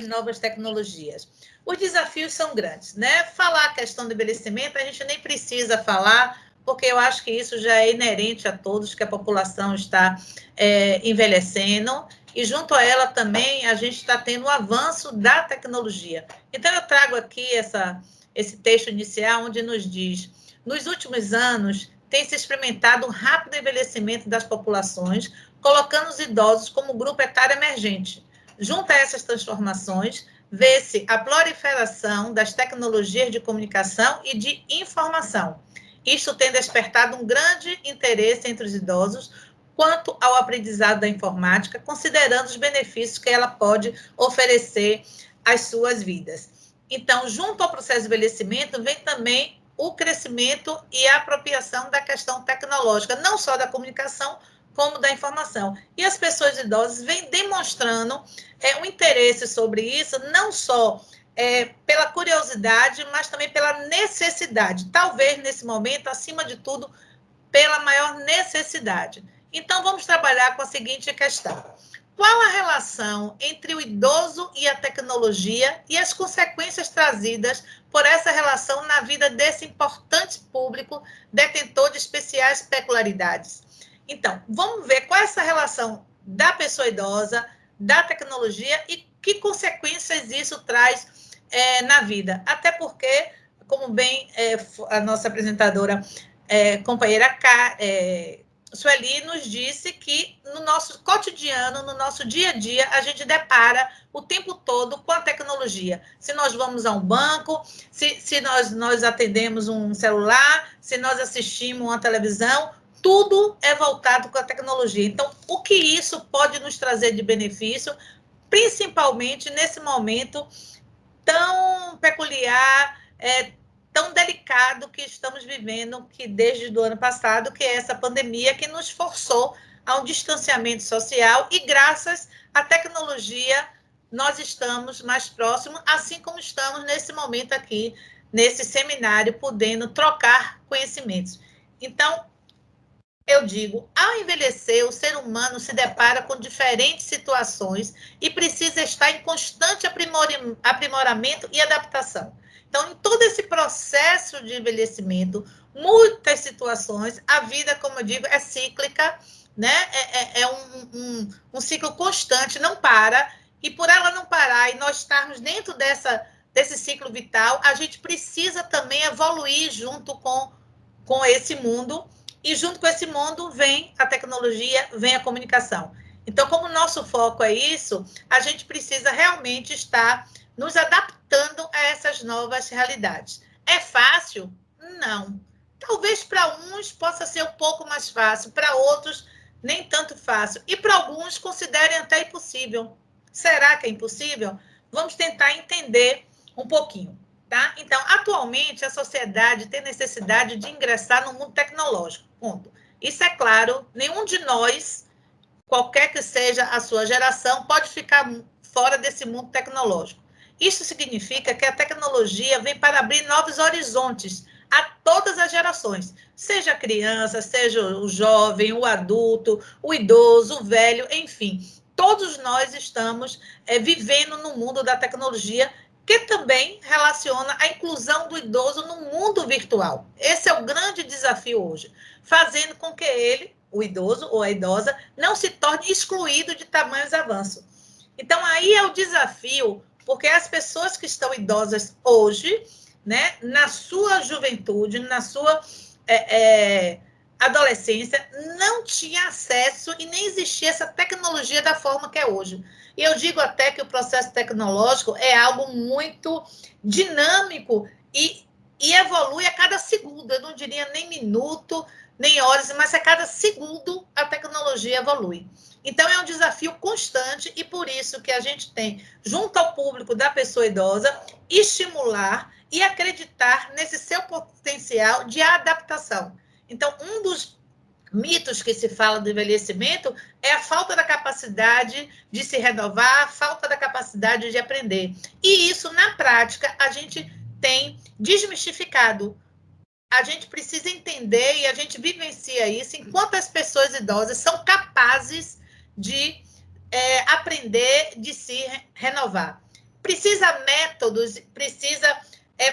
novas tecnologias. Os desafios são grandes, né? Falar a questão do envelhecimento, a gente nem precisa falar, porque eu acho que isso já é inerente a todos, que a população está envelhecendo, e junto a ela também a gente está tendo o avanço da tecnologia. Então, eu trago aqui esse texto inicial, onde nos diz: nos últimos anos, tem se experimentado um rápido envelhecimento das populações, colocando os idosos como grupo etário emergente. Junto a essas transformações, vê-se a proliferação das tecnologias de comunicação e de informação. Isto tem despertado um grande interesse entre os idosos quanto ao aprendizado da informática, considerando os benefícios que ela pode oferecer às suas vidas. Então, junto ao processo de envelhecimento, vem também o crescimento e a apropriação da questão tecnológica, não só da comunicação, como da informação. E as pessoas idosas vêm demonstrando um interesse sobre isso, não só pela curiosidade, mas também pela necessidade. Talvez, nesse momento, acima de tudo, pela maior necessidade. Então, vamos trabalhar com a seguinte questão: qual a relação entre o idoso e a tecnologia e as consequências trazidas por essa relação na vida desse importante público detentor de especiais peculiaridades? Então, vamos ver qual é essa relação da pessoa idosa, da tecnologia e que consequências isso traz na vida. Até porque, como bem a nossa apresentadora, companheira Sueli, nos disse que no nosso cotidiano, no nosso dia a dia, a gente depara o tempo todo com a tecnologia. Se nós vamos a um banco, se nós atendemos um celular, se nós assistimos uma televisão, tudo é voltado com a tecnologia. Então, o que isso pode nos trazer de benefício, principalmente nesse momento tão peculiar, tão delicado que estamos vivendo, que desde o ano passado, que é essa pandemia que nos forçou a um distanciamento social, e graças à tecnologia nós estamos mais próximos, assim como estamos nesse momento aqui, nesse seminário, podendo trocar conhecimentos. Então, eu digo, ao envelhecer, o ser humano se depara com diferentes situações e precisa estar em constante aprimoramento e adaptação. Então, em todo esse processo de envelhecimento, muitas situações, a vida, como eu digo, é cíclica, né? É um ciclo constante, não para, e por ela não parar e nós estarmos dentro desse ciclo vital, a gente precisa também evoluir junto com esse mundo, e junto com esse mundo vem a tecnologia, vem a comunicação. Então, como o nosso foco é isso, a gente precisa realmente estar nos adaptando a essas novas realidades. É fácil? Não. Talvez para uns possa ser um pouco mais fácil, para outros nem tanto fácil. E para alguns considerem até impossível. Será que é impossível? Vamos tentar entender um pouquinho. Tá? Então, atualmente, a sociedade tem necessidade de ingressar no mundo tecnológico. Ponto. Isso é claro, nenhum de nós, qualquer que seja a sua geração, pode ficar fora desse mundo tecnológico. Isso significa que a tecnologia vem para abrir novos horizontes a todas as gerações, seja a criança, seja o jovem, o adulto, o idoso, o velho, enfim. Todos nós estamos vivendo no mundo da tecnologia, que também relaciona a inclusão do idoso no mundo virtual. Esse é o grande desafio hoje, fazendo com que ele, o idoso ou a idosa, não se torne excluído de tamanhos avanços. Então, aí é o desafio, porque as pessoas que estão idosas hoje, né, na sua juventude, na sua adolescência, não tinha acesso e nem existia essa tecnologia da forma que é hoje. E eu digo até que o processo tecnológico é algo muito dinâmico e evolui a cada segundo. Eu não diria nem minuto, nem horas, mas a cada segundo a tecnologia evolui. Então, é um desafio constante e por isso que a gente tem, junto ao público da pessoa idosa, estimular e acreditar nesse seu potencial de adaptação. Então, um dos mitos que se fala do envelhecimento é a falta da capacidade de se renovar, a falta da capacidade de aprender. E isso, na prática, a gente tem desmistificado. A gente precisa entender e a gente vivencia isso enquanto as pessoas idosas são capazes de aprender, de se renovar. Precisa métodos, precisa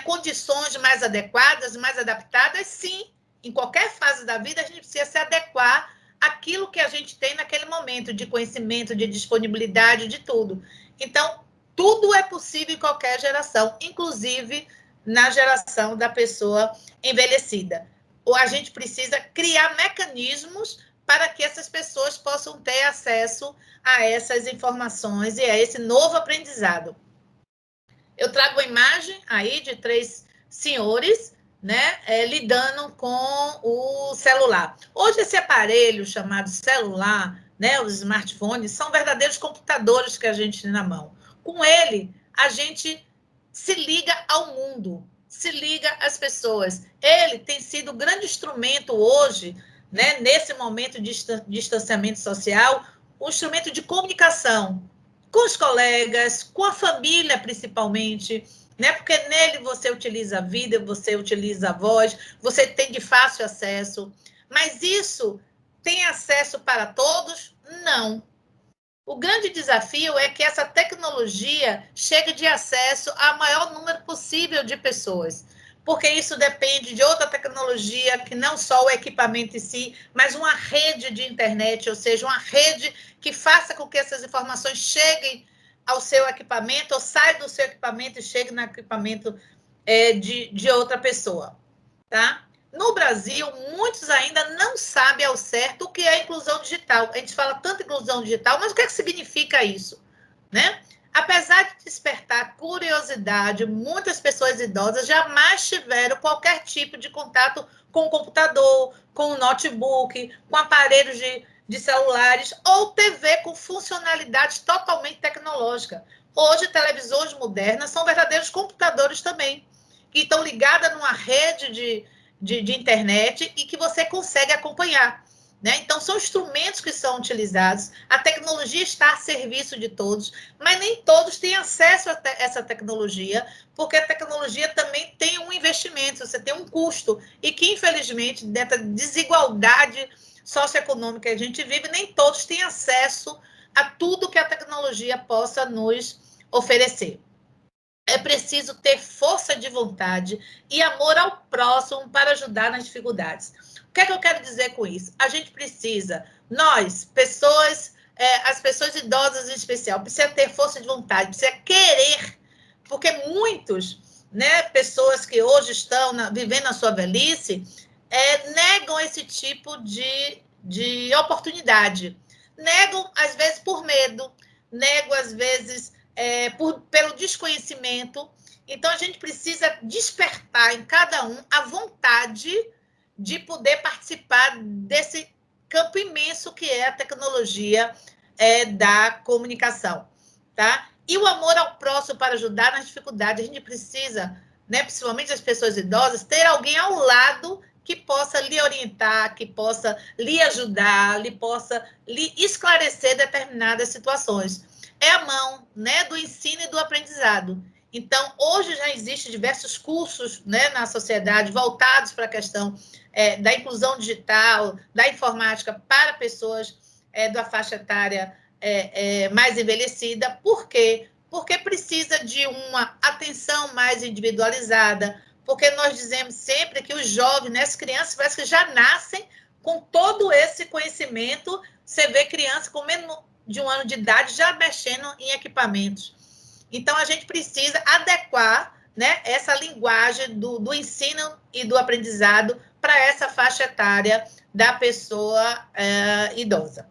condições mais adequadas, mais adaptadas? Sim. Em qualquer fase da vida, a gente precisa se adequar àquilo que a gente tem naquele momento, de conhecimento, de disponibilidade, de tudo. Então, tudo é possível em qualquer geração, inclusive na geração da pessoa envelhecida. Ou a gente precisa criar mecanismos para que essas pessoas possam ter acesso a essas informações e a esse novo aprendizado. Eu trago a imagem aí de 3 senhores, né, lidando com o celular. Hoje, esse aparelho chamado celular, né, os smartphones, são verdadeiros computadores que a gente tem na mão. Com ele, a gente se liga ao mundo, se liga às pessoas. Ele tem sido o grande instrumento hoje, né, nesse momento de distanciamento social, um instrumento de comunicação com os colegas, com a família, principalmente, né? Porque nele você utiliza a vida, você utiliza a voz, você tem de fácil acesso. Mas isso tem acesso para todos? Não. O grande desafio é que essa tecnologia chegue de acesso ao maior número possível de pessoas, porque isso depende de outra tecnologia, que não só o equipamento em si, mas uma rede de internet, ou seja, uma rede que faça com que essas informações cheguem ao seu equipamento, ou saiam do seu equipamento e cheguem no equipamento de outra pessoa, tá? No Brasil, muitos ainda não sabem ao certo o que é inclusão digital. A gente fala tanto inclusão digital, mas o que é que significa isso, né? Apesar de despertar curiosidade, muitas pessoas idosas jamais tiveram qualquer tipo de contato com o computador, com o notebook, com aparelhos de celulares ou TV com funcionalidade totalmente tecnológica. Hoje, televisões modernas são verdadeiros computadores também, que estão ligadas numa rede de internet e que você consegue acompanhar, né? Então, são instrumentos que são utilizados, a tecnologia está a serviço de todos, mas nem todos têm acesso a essa tecnologia, porque a tecnologia também tem um investimento, você tem um custo, e que, infelizmente, dessa desigualdade socioeconômica que a gente vive, nem todos têm acesso a tudo que a tecnologia possa nos oferecer. É preciso ter força de vontade e amor ao próximo para ajudar nas dificuldades. O que é que eu quero dizer com isso? A gente precisa, nós, pessoas, as pessoas idosas em especial, precisa ter força de vontade, precisa querer, porque muitos, né, pessoas que hoje estão vivendo a sua velhice, negam esse tipo de oportunidade. Negam, às vezes, por medo, negam, às vezes, pelo desconhecimento. Então, a gente precisa despertar em cada um a vontade de poder participar desse campo imenso que é a tecnologia da comunicação, tá? E o amor ao próximo para ajudar nas dificuldades. A gente precisa, né, principalmente as pessoas idosas, ter alguém ao lado que possa lhe orientar, que possa lhe ajudar, possa lhe esclarecer determinadas situações. É a mão, né, do ensino e do aprendizado. Então, hoje já existem diversos cursos, né, na sociedade voltados para a questão da inclusão digital, da informática para pessoas da faixa etária mais envelhecida. Por quê? Porque precisa de uma atenção mais individualizada, porque nós dizemos sempre que os jovens, né, as crianças, parece que já nascem com todo esse conhecimento. Você vê criança com menos de 1 ano de idade já mexendo em equipamentos. Então, a gente precisa adequar, né, essa linguagem do ensino e do aprendizado para essa faixa etária da pessoa idosa.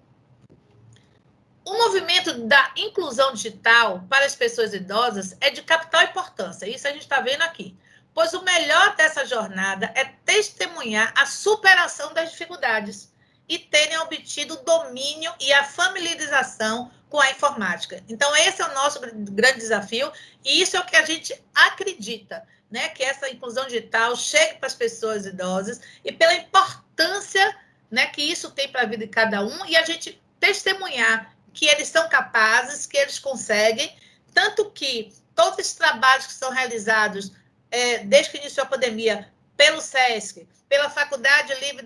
O movimento da inclusão digital para as pessoas idosas é de capital importância, isso a gente está vendo aqui, pois o melhor dessa jornada é testemunhar a superação das dificuldades e terem obtido o domínio e a familiarização com a informática. Então, esse é o nosso grande desafio, e isso é o que a gente acredita, né? Que essa inclusão digital chegue para as pessoas idosas, e pela importância, né, que isso tem para a vida de cada um, e a gente testemunhar que eles são capazes, que eles conseguem, tanto que todos esses trabalhos que são realizados desde que iniciou a pandemia, pelo SESC, pela Faculdade Livre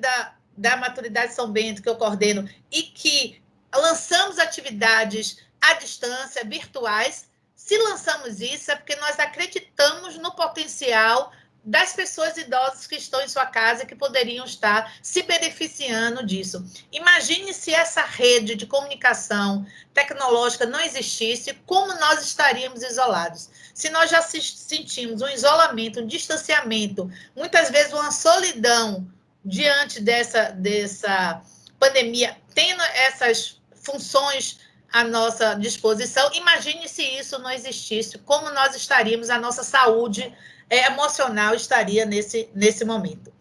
da Maturidade São Bento, que eu coordeno, e que lançamos atividades à distância, virtuais, Se lançamos isso, é porque nós acreditamos no potencial das pessoas idosas que estão em sua casa e que poderiam estar se beneficiando disso. Imagine se essa rede de comunicação tecnológica não existisse, como nós estaríamos isolados. Se nós já sentimos um isolamento, um distanciamento, muitas vezes uma solidão diante dessa pandemia, tendo essas funções à nossa disposição, imagine se isso não existisse, como nós estaríamos, a nossa saúde emocional estaria nesse momento.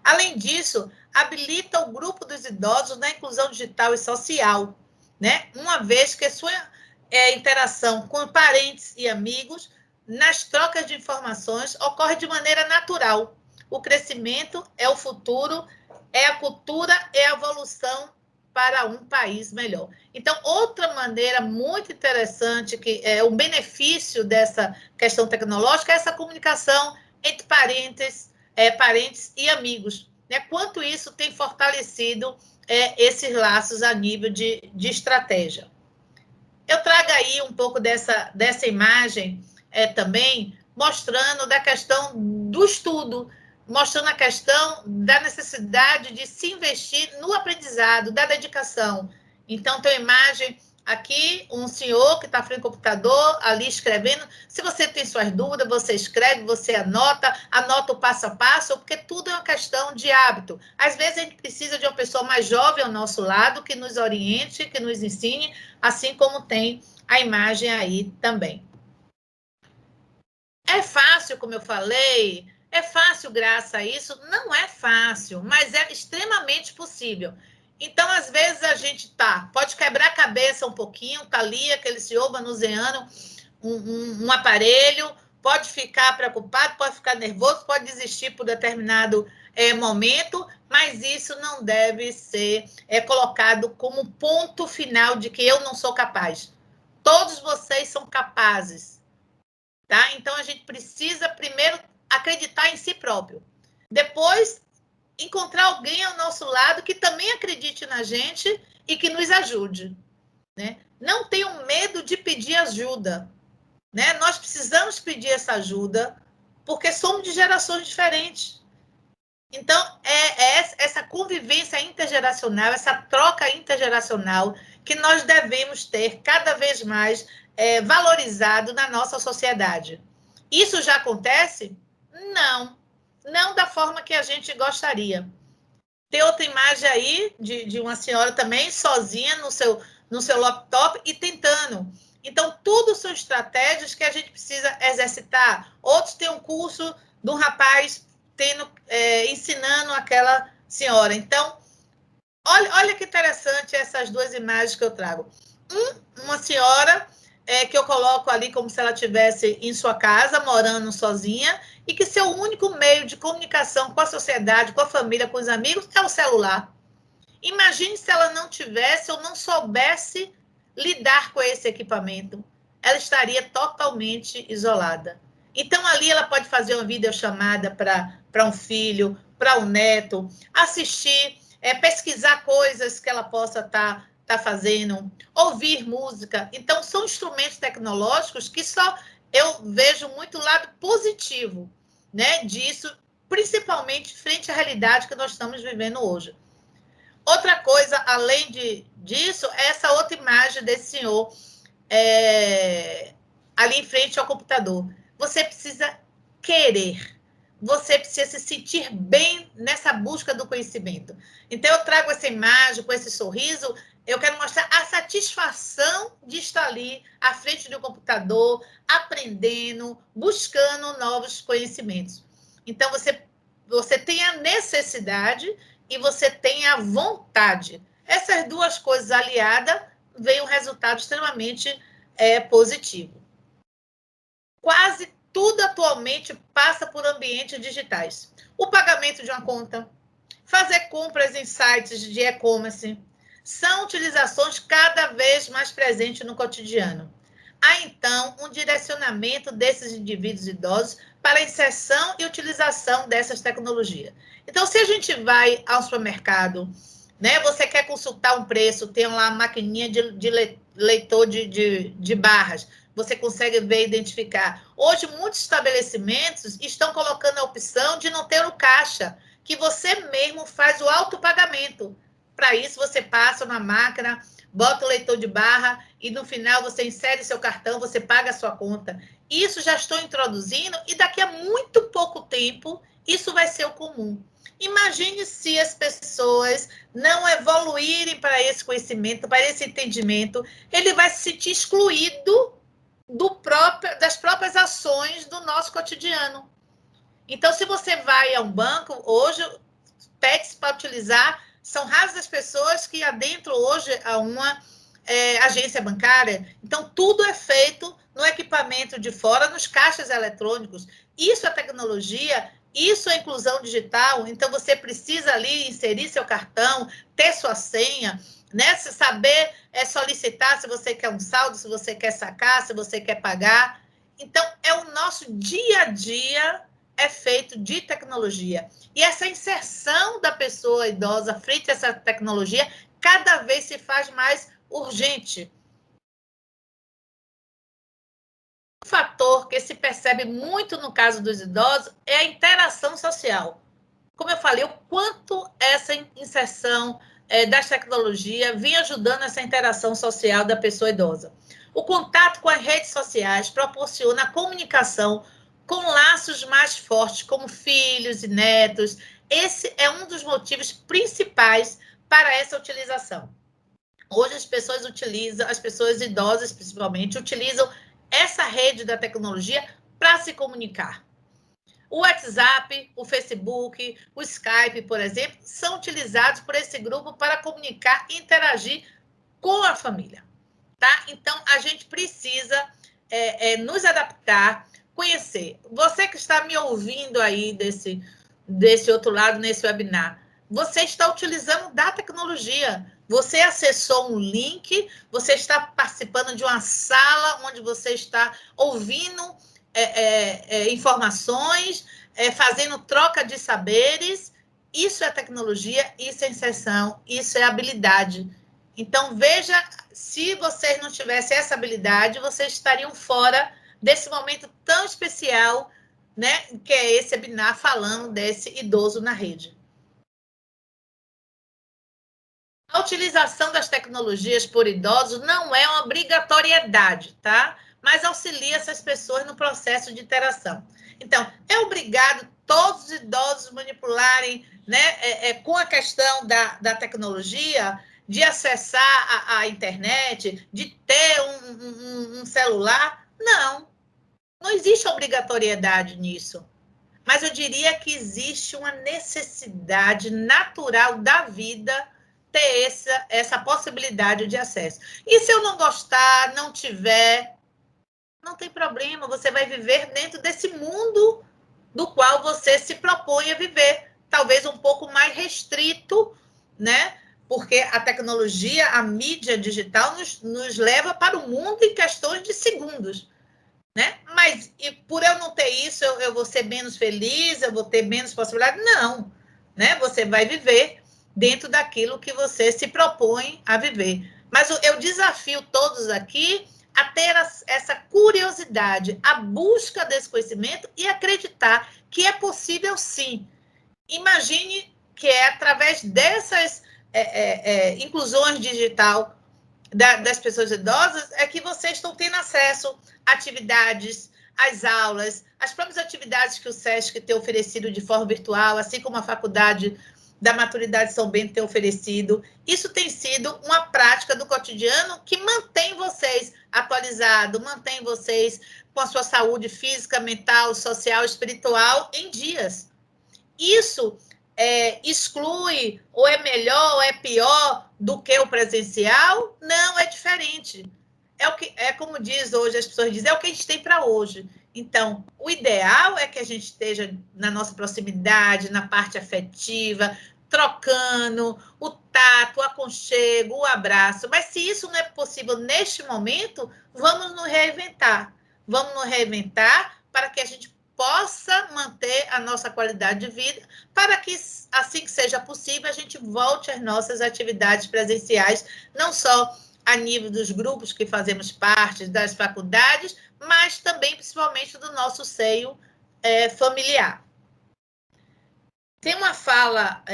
Além disso, habilita o grupo dos idosos na inclusão digital e social, né? Uma vez que sua interação com parentes e amigos, nas trocas de informações, ocorre de maneira natural. O crescimento é o futuro, é a cultura, é a evolução para um país melhor. Então, outra maneira muito interessante, que é o benefício dessa questão tecnológica, é essa comunicação entre parentes e amigos. Né? Quanto isso tem fortalecido esses laços a nível de estratégia. Eu trago aí um pouco dessa imagem também, mostrando da questão do estudo, mostrando a questão da necessidade de se investir no aprendizado, da dedicação. Então, tem uma imagem aqui, um senhor que está à frente do computador, ali escrevendo. Se você tem suas dúvidas, você escreve, você anota o passo a passo, porque tudo é uma questão de hábito. Às vezes, a gente precisa de uma pessoa mais jovem ao nosso lado, que nos oriente, que nos ensine, assim como tem a imagem aí também. É fácil, como eu falei, é fácil graças a isso? Não é fácil, mas é extremamente possível. Então, às vezes, a gente pode quebrar a cabeça um pouquinho, tá ali aquele senhor manuseando um aparelho, pode ficar preocupado, pode ficar nervoso, pode desistir por determinado momento, mas isso não deve ser colocado como ponto final de que eu não sou capaz. Todos vocês são capazes. Tá? Então, a gente precisa, primeiro, acreditar em si próprio. Depois, encontrar alguém ao nosso lado que também acredite na gente e que nos ajude. Né? Não tenham medo de pedir ajuda. Né? Nós precisamos pedir essa ajuda porque somos de gerações diferentes. Então, essa convivência intergeracional, essa troca intergeracional que nós devemos ter cada vez mais valorizado na nossa sociedade. Isso já acontece? Não. Não da forma que a gente gostaria. Tem outra imagem aí de uma senhora também sozinha no seu laptop e tentando. Então, tudo são estratégias que a gente precisa exercitar. Outros têm um curso de um rapaz ensinando aquela senhora. Então, olha que interessante essas duas imagens que eu trago. Uma senhora que eu coloco ali como se ela estivesse em sua casa, morando sozinha, e que seu único meio de comunicação com a sociedade, com a família, com os amigos, é o celular. Imagine se ela não tivesse ou não soubesse lidar com esse equipamento. Ela estaria totalmente isolada. Então, ali ela pode fazer uma videochamada para um filho, para um neto, assistir, pesquisar coisas que ela possa estar fazendo, ouvir música. Então, são instrumentos tecnológicos que só eu vejo muito lado positivo, né, disso, principalmente frente à realidade que nós estamos vivendo hoje. Outra coisa, além disso, é essa outra imagem desse senhor ali em frente ao computador. Você precisa querer, você precisa se sentir bem nessa busca do conhecimento. Então, eu trago essa imagem com esse sorriso, eu quero mostrar a satisfação de estar ali à frente do computador, aprendendo, buscando novos conhecimentos. Então, você tem a necessidade e você tem a vontade. Essas duas coisas aliadas, vem um resultado extremamente positivo. Quase tudo atualmente passa por ambientes digitais. O pagamento de uma conta, fazer compras em sites de e-commerce, são utilizações cada vez mais presentes no cotidiano. Há, então, um direcionamento desses indivíduos idosos para a inserção e utilização dessas tecnologias. Então, se a gente vai ao supermercado, né, você quer consultar um preço, tem lá a maquininha de leitor de barras, você consegue ver e identificar. Hoje, muitos estabelecimentos estão colocando a opção de não ter o caixa, que você mesmo faz o autopagamento. Para isso, você passa na máquina, bota o leitor de barra e no final você insere seu cartão, você paga a sua conta. Isso já estou introduzindo e daqui a muito pouco tempo isso vai ser o comum. Imagine se as pessoas não evoluírem para esse conhecimento, para esse entendimento, ele vai se sentir excluído das próprias ações do nosso cotidiano. Então, se você vai a um banco, hoje, pede para utilizar, são raras as pessoas que adentram hoje a uma agência bancária. Então, tudo é feito no equipamento de fora, nos caixas eletrônicos. Isso é tecnologia, isso é inclusão digital. Então, você precisa ali inserir seu cartão, ter sua senha, né? Saber solicitar se você quer um saldo, se você quer sacar, se você quer pagar. Então, é o nosso dia a dia é feito de tecnologia. E essa inserção da pessoa idosa frente a essa tecnologia cada vez se faz mais urgente. Um fator que se percebe muito no caso dos idosos é a interação social. Como eu falei, o quanto essa inserção das tecnologias vem ajudando essa interação social da pessoa idosa. O contato com as redes sociais proporciona a comunicação com laços mais fortes, como filhos e netos. Esse é um dos motivos principais para essa utilização. Hoje as pessoas utilizam, as pessoas idosas principalmente, utilizam essa rede da tecnologia para se comunicar. O WhatsApp, o Facebook, o Skype, por exemplo, são utilizados por esse grupo para comunicar e interagir com a família. Tá? Então, a gente precisa nos adaptar, conhecer. Você que está me ouvindo aí desse outro lado, nesse webinar, você está utilizando da tecnologia. Você acessou um link, você está participando de uma sala onde você está ouvindo informações, fazendo troca de saberes. Isso é tecnologia, isso é inserção, isso é habilidade. Então, veja, se vocês não tivessem essa habilidade, vocês estariam fora desse momento tão especial, né, que é esse webinar falando desse idoso na rede. A utilização das tecnologias por idosos não é uma obrigatoriedade, tá? Mas auxilia essas pessoas no processo de interação. Então, é obrigado todos os idosos manipularem, né, com a questão da tecnologia, de acessar a internet, de ter um celular? Não, não existe obrigatoriedade nisso. Mas eu diria que existe uma necessidade natural da vida ter essa possibilidade de acesso. E se eu não gostar, não tiver, não tem problema, você vai viver dentro desse mundo do qual você se propõe a viver, talvez um pouco mais restrito, né? Porque a tecnologia, a mídia digital nos leva para o mundo em questões de segundos, né? Mas por eu não ter isso, eu vou ser menos feliz, eu vou ter menos possibilidade? Não, né? Você vai viver dentro daquilo que você se propõe a viver. Mas eu desafio todos aqui a ter essa curiosidade, a busca desse conhecimento e acreditar que é possível sim. Imagine que é através dessas inclusões digital das pessoas idosas é que vocês estão tendo acesso a atividades, às aulas, as próprias atividades que o SESC tem oferecido de forma virtual, assim como a Faculdade da Maturidade São Bento tem oferecido. Isso tem sido uma prática do cotidiano que mantém vocês atualizados, mantém vocês com a sua saúde física, mental, social, espiritual em dias. Isso exclui, ou é melhor, ou é pior do que o presencial? Não, é diferente. Como diz hoje, as pessoas dizem, é o que a gente tem para hoje. Então, o ideal é que a gente esteja na nossa proximidade, na parte afetiva, trocando o tato, o aconchego, o abraço. Mas se isso não é possível neste momento, vamos nos reinventar. Vamos nos reinventar para que a gente possa manter a nossa qualidade de vida, para que, assim que seja possível, a gente volte às nossas atividades presenciais, não só a nível dos grupos que fazemos parte, das faculdades, mas também, principalmente, do nosso seio familiar. Tem uma fala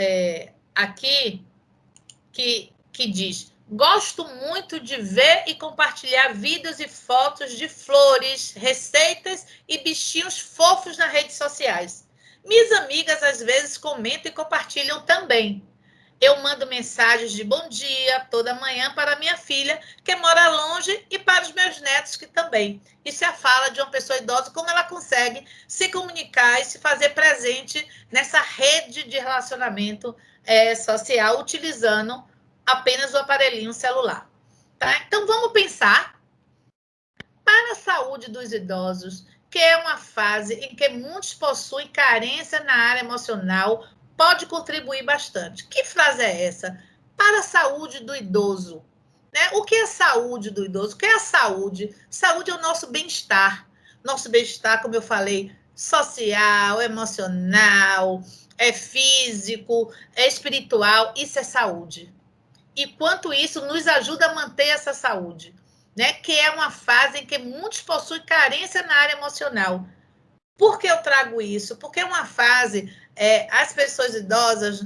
aqui que diz: gosto muito de ver e compartilhar vídeos e fotos de flores, receitas e bichinhos fofos nas redes sociais. Minhas amigas, às vezes, comentam e compartilham também. Eu mando mensagens de bom dia toda manhã para minha filha, que mora longe, e para os meus netos, que também. Isso é a fala de uma pessoa idosa, como ela consegue se comunicar e se fazer presente nessa rede de relacionamento social, utilizando apenas o aparelhinho celular. Tá? Então, vamos pensar para a saúde dos idosos, que é uma fase em que muitos possuem carência na área emocional, pode contribuir bastante. Que frase é essa? Para a saúde do idoso. Né? O que é saúde do idoso? O que é a saúde? Saúde é o nosso bem-estar. Nosso bem-estar, como eu falei, social, emocional, físico, espiritual. Isso é saúde. E quanto isso nos ajuda a manter essa saúde. Né? Que é uma fase em que muitos possuem carência na área emocional. Por que eu trago isso? Porque é uma fase, as pessoas idosas,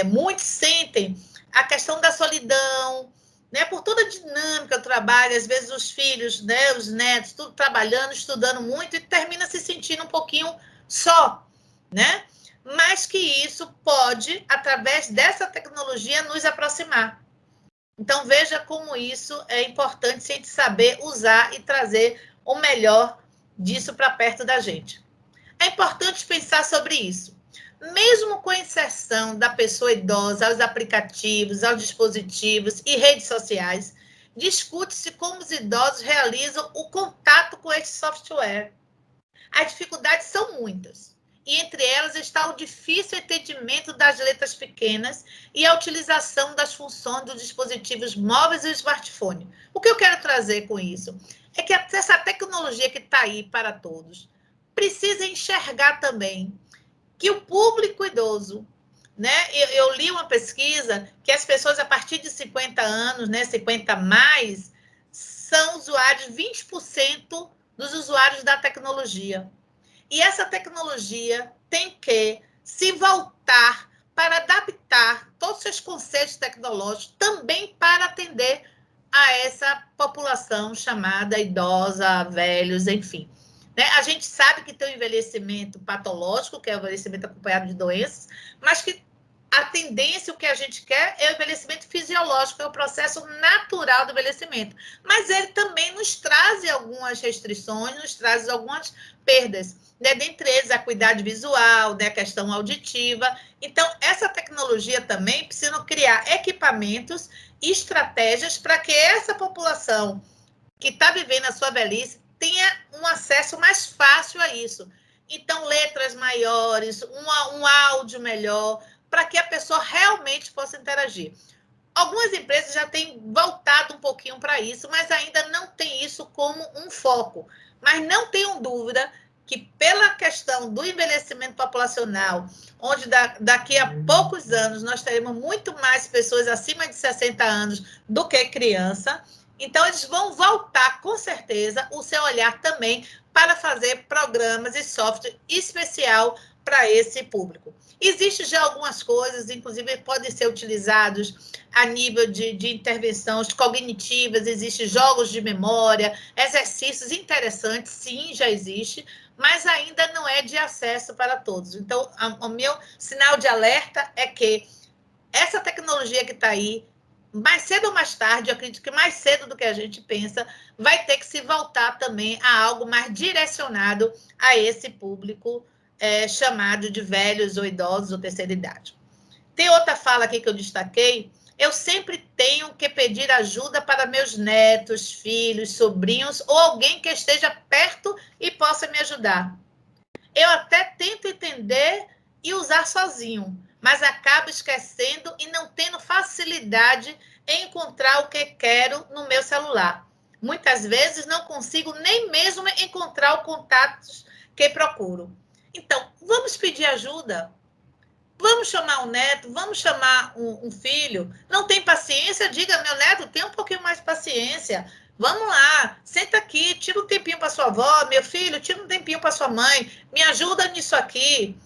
muitos sentem a questão da solidão, né? Por toda a dinâmica do trabalho, às vezes os filhos, né, os netos, tudo trabalhando, estudando muito, e termina se sentindo um pouquinho só, né? Mas que isso pode, através dessa tecnologia, nos aproximar. Então, veja como isso é importante a gente saber usar e trazer o melhor disso para perto da gente. É importante pensar sobre isso. Mesmo com a inserção da pessoa idosa aos aplicativos, aos dispositivos e redes sociais, discute-se como os idosos realizam o contato com esse software. As dificuldades são muitas. E entre elas está o difícil entendimento das letras pequenas e a utilização das funções dos dispositivos móveis e smartphone. O que eu quero trazer com isso é que essa tecnologia que está aí para todos precisa enxergar também que o público idoso, né? Eu li uma pesquisa que as pessoas a partir de 50 anos, né, 50 mais, são usuários, 20% dos usuários da tecnologia. E essa tecnologia tem que se voltar para adaptar todos os seus conceitos tecnológicos também para atender a essa população chamada idosa, velhos, enfim. Né? A gente sabe que tem o envelhecimento patológico, que é o envelhecimento acompanhado de doenças, mas que a tendência, o que a gente quer, é o envelhecimento fisiológico, é o processo natural do envelhecimento. Mas ele também nos traz algumas restrições, nos traz algumas perdas. Né? Dentre eles, a acuidade visual, né? A questão auditiva. Então, essa tecnologia também precisa criar equipamentos e estratégias para que essa população que está vivendo a sua velhice tenha um acesso mais fácil a isso. Então, letras maiores, um áudio melhor, para que a pessoa realmente possa interagir. Algumas empresas já têm voltado um pouquinho para isso, mas ainda não tem isso como um foco. Mas não tenham dúvida que, pela questão do envelhecimento populacional, onde daqui a poucos anos nós teremos muito mais pessoas acima de 60 anos do que criança, então eles vão voltar, com certeza, o seu olhar também para fazer programas e software especial para esse público. Existem já algumas coisas, inclusive podem ser utilizados a nível de intervenções cognitivas, existem jogos de memória, exercícios interessantes, sim, já existe, mas ainda não é de acesso para todos. Então, o meu sinal de alerta é que essa tecnologia que está aí, mais cedo ou mais tarde, eu acredito que mais cedo do que a gente pensa, vai ter que se voltar também a algo mais direcionado a esse público chamado de velhos ou idosos ou terceira idade. Tem outra fala aqui que eu destaquei. Eu sempre tenho que pedir ajuda para meus netos, filhos, sobrinhos ou alguém que esteja perto e possa me ajudar. Eu até tento entender e usar sozinho, mas acabo esquecendo e não tendo facilidade em encontrar o que quero no meu celular. Muitas vezes não consigo nem mesmo encontrar os contatos que procuro. Então, vamos pedir ajuda. Vamos chamar um neto, vamos chamar um filho. Não tem paciência? Diga, meu neto, tem um pouquinho mais de paciência. Vamos lá, senta aqui, tira um tempinho para sua avó, meu filho, tira um tempinho para sua mãe, me ajuda nisso aqui,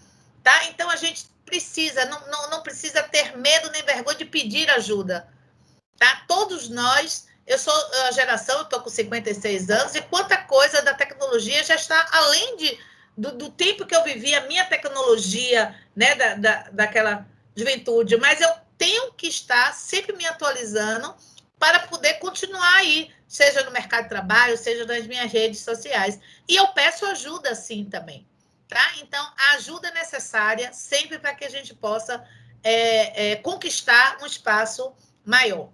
tá? Então a gente precisa, não precisa ter medo nem vergonha de pedir ajuda, tá? Todos nós, eu sou a geração, eu estou com 56 anos, e quanta coisa da tecnologia já está além do tempo que eu vivi, a minha tecnologia, né, daquela juventude, mas eu tenho que estar sempre me atualizando para poder continuar aí, seja no mercado de trabalho, seja nas minhas redes sociais. E eu peço ajuda, sim, também. Tá? Então, a ajuda é necessária sempre para que a gente possa conquistar um espaço maior.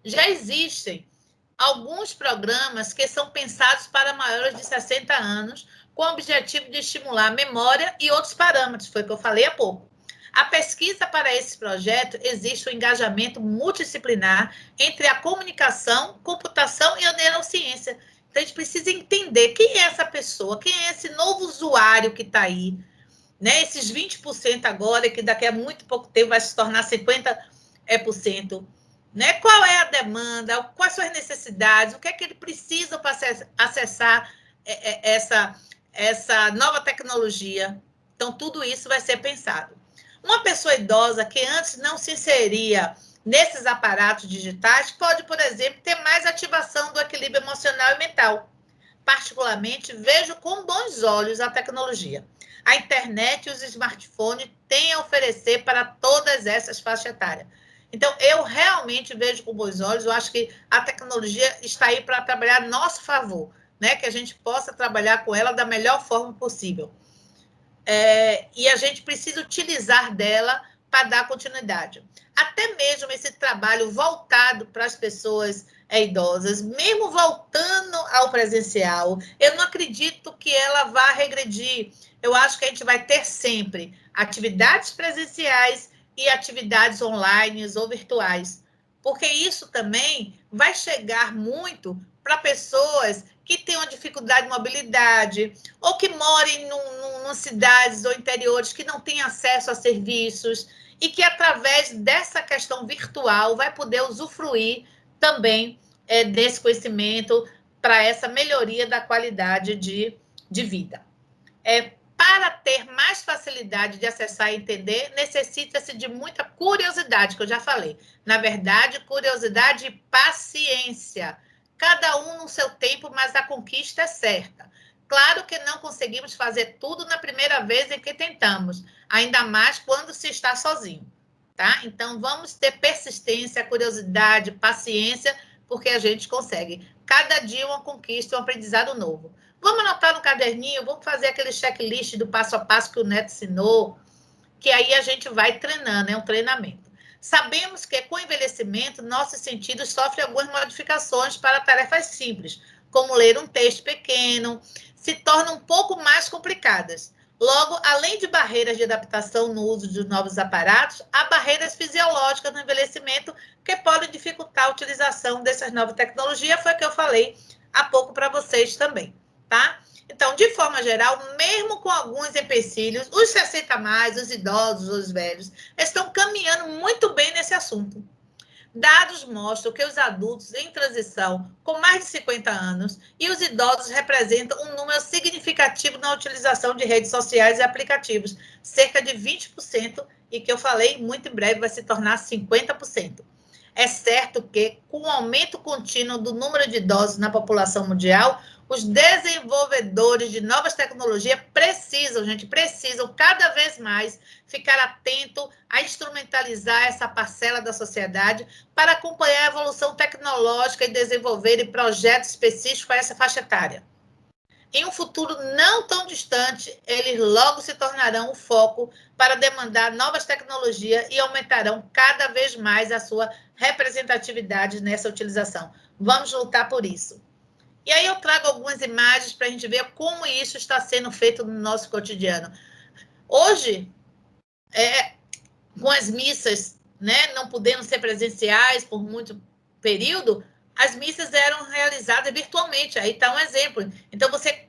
Já existem alguns programas que são pensados para maiores de 60 anos, com o objetivo de estimular a memória e outros parâmetros, foi o que eu falei há pouco. A pesquisa para esse projeto existe o engajamento multidisciplinar entre a comunicação, computação e a neurociência. Então, a gente precisa entender quem é essa pessoa, quem é esse novo usuário que está aí, né? Esses 20% agora, que daqui a muito pouco tempo vai se tornar 50%. Né? Qual é a demanda, quais são as necessidades, o que é que ele precisa para acessar essa nova tecnologia. Então, tudo isso vai ser pensado. Uma pessoa idosa que antes não se inseria nesses aparatos digitais pode, por exemplo, ter mais ativação do equilíbrio emocional e mental. Particularmente, vejo com bons olhos a tecnologia. A internet e os smartphones têm a oferecer para todas essas faixas etárias. Então, eu realmente vejo com bons olhos, eu acho que a tecnologia está aí para trabalhar a nosso favor, né? Que a gente possa trabalhar com ela da melhor forma possível. E a gente precisa utilizar dela para dar continuidade. Até mesmo esse trabalho voltado para as pessoas idosas, mesmo voltando ao presencial, eu não acredito que ela vá regredir. Eu acho que a gente vai ter sempre atividades presenciais e atividades online ou virtuais, porque isso também vai chegar muito para pessoas que têm uma dificuldade de mobilidade ou que morem em cidades ou interiores que não têm acesso a serviços e que, através dessa questão virtual, vai poder usufruir também desse conhecimento para essa melhoria da qualidade de vida. Para ter mais facilidade de acessar e entender, necessita-se de muita curiosidade, que eu já falei. Na verdade, curiosidade e paciência. Cada um no seu tempo, mas a conquista é certa. Claro que não conseguimos fazer tudo na primeira vez em que tentamos, ainda mais quando se está sozinho, tá? Então, vamos ter persistência, curiosidade, paciência, porque a gente consegue. Cada dia uma conquista, um aprendizado novo. Vamos anotar no caderninho, vamos fazer aquele checklist do passo a passo que o Neto ensinou, que aí a gente vai treinando, é um treinamento. Sabemos que com o envelhecimento, nossos sentidos sofrem algumas modificações para tarefas simples, como ler um texto pequeno, se tornam um pouco mais complicadas. Logo, além de barreiras de adaptação no uso de novos aparatos, há barreiras fisiológicas no envelhecimento que podem dificultar a utilização dessas novas tecnologias, foi o que eu falei há pouco para vocês também. Tá? Então, de forma geral, mesmo com alguns empecilhos, os 60 mais, os idosos, os velhos, estão caminhando muito bem nesse assunto. Dados mostram que os adultos em transição com mais de 50 anos e os idosos representam um número significativo na utilização de redes sociais e aplicativos, cerca de 20%, e que eu falei, muito em breve vai se tornar 50%. É certo que, com o aumento contínuo do número de idosos na população mundial, os desenvolvedores de novas tecnologias precisam cada vez mais ficar atento a instrumentalizar essa parcela da sociedade para acompanhar a evolução tecnológica e desenvolver projetos específicos para essa faixa etária. Em um futuro não tão distante, eles logo se tornarão o foco para demandar novas tecnologias e aumentarão cada vez mais a sua representatividade nessa utilização. Vamos lutar por isso. E aí eu trago algumas imagens para a gente ver como isso está sendo feito no nosso cotidiano. Hoje, com as missas, né, não podendo ser presenciais por muito período, as missas eram realizadas virtualmente. Aí está um exemplo. Então, você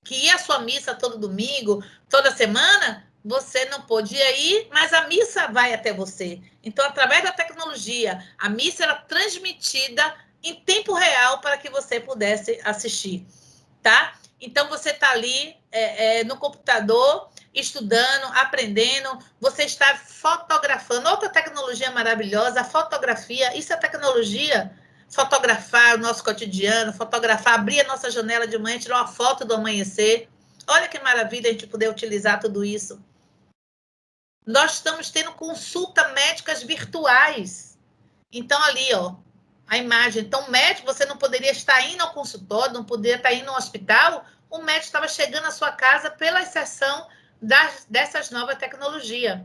que ia à sua missa todo domingo, toda semana, você não podia ir, mas a missa vai até você. Então, através da tecnologia, a missa era transmitida em tempo real para que você pudesse assistir, tá? Então, você está ali no computador, estudando, aprendendo, você está fotografando. Outra tecnologia maravilhosa, a fotografia, isso é tecnologia. Fotografar o nosso cotidiano, fotografar, abrir a nossa janela de manhã, tirar uma foto do amanhecer. Olha que maravilha a gente poder utilizar tudo isso. Nós estamos tendo consultas médicas virtuais. Então, ali, ó, a imagem. Então, o médico, você não poderia estar indo ao consultório, não poderia estar indo ao hospital, o médico estava chegando à sua casa pela exceção dessas novas tecnologias.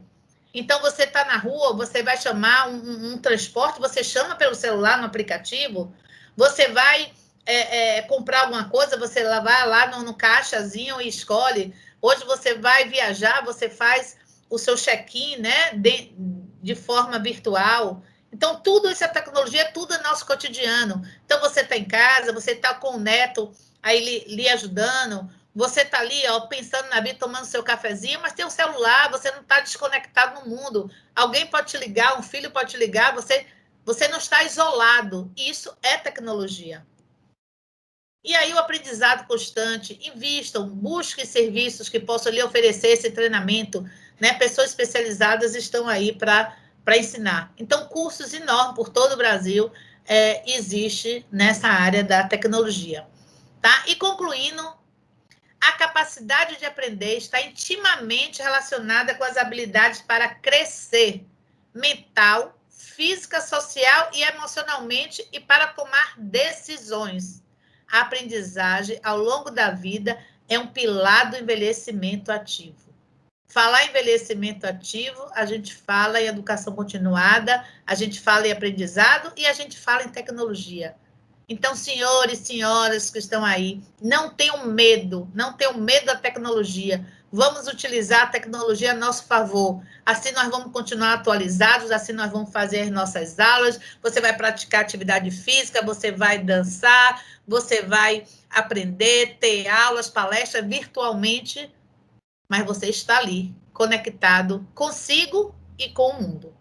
Então, você está na rua, você vai chamar um transporte, você chama pelo celular no aplicativo, você vai comprar alguma coisa, você vai lá no caixazinho e escolhe. Hoje você vai viajar, você faz o seu check-in, né, de forma virtual. Então, tudo isso é tecnologia, tudo é nosso cotidiano. Então, você está em casa, você está com o neto aí lhe ajudando, você está ali, ó, pensando na vida, tomando seu cafezinho, mas tem um celular, você não está desconectado no mundo. Alguém pode te ligar, um filho pode te ligar, você não está isolado. Isso é tecnologia. E aí, o aprendizado constante, invistam, busquem serviços que possam lhe oferecer esse treinamento, né? Pessoas especializadas estão aí para ensinar. Então, cursos enormes por todo o Brasil existe nessa área da tecnologia. Tá? E concluindo, a capacidade de aprender está intimamente relacionada com as habilidades para crescer mental, física, social e emocionalmente e para tomar decisões. A aprendizagem ao longo da vida é um pilar do envelhecimento ativo. Falar em envelhecimento ativo, a gente fala em educação continuada, a gente fala em aprendizado e a gente fala em tecnologia. Então, senhores e senhoras que estão aí, não tenham medo da tecnologia. Vamos utilizar a tecnologia a nosso favor. Assim nós vamos continuar atualizados, assim nós vamos fazer as nossas aulas, você vai praticar atividade física, você vai dançar, você vai aprender, ter aulas, palestras virtualmente, mas você está ali, conectado consigo e com o mundo.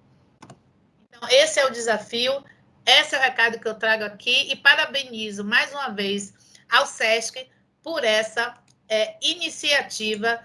Então, esse é o desafio, esse é o recado que eu trago aqui e parabenizo mais uma vez ao SESC por essa iniciativa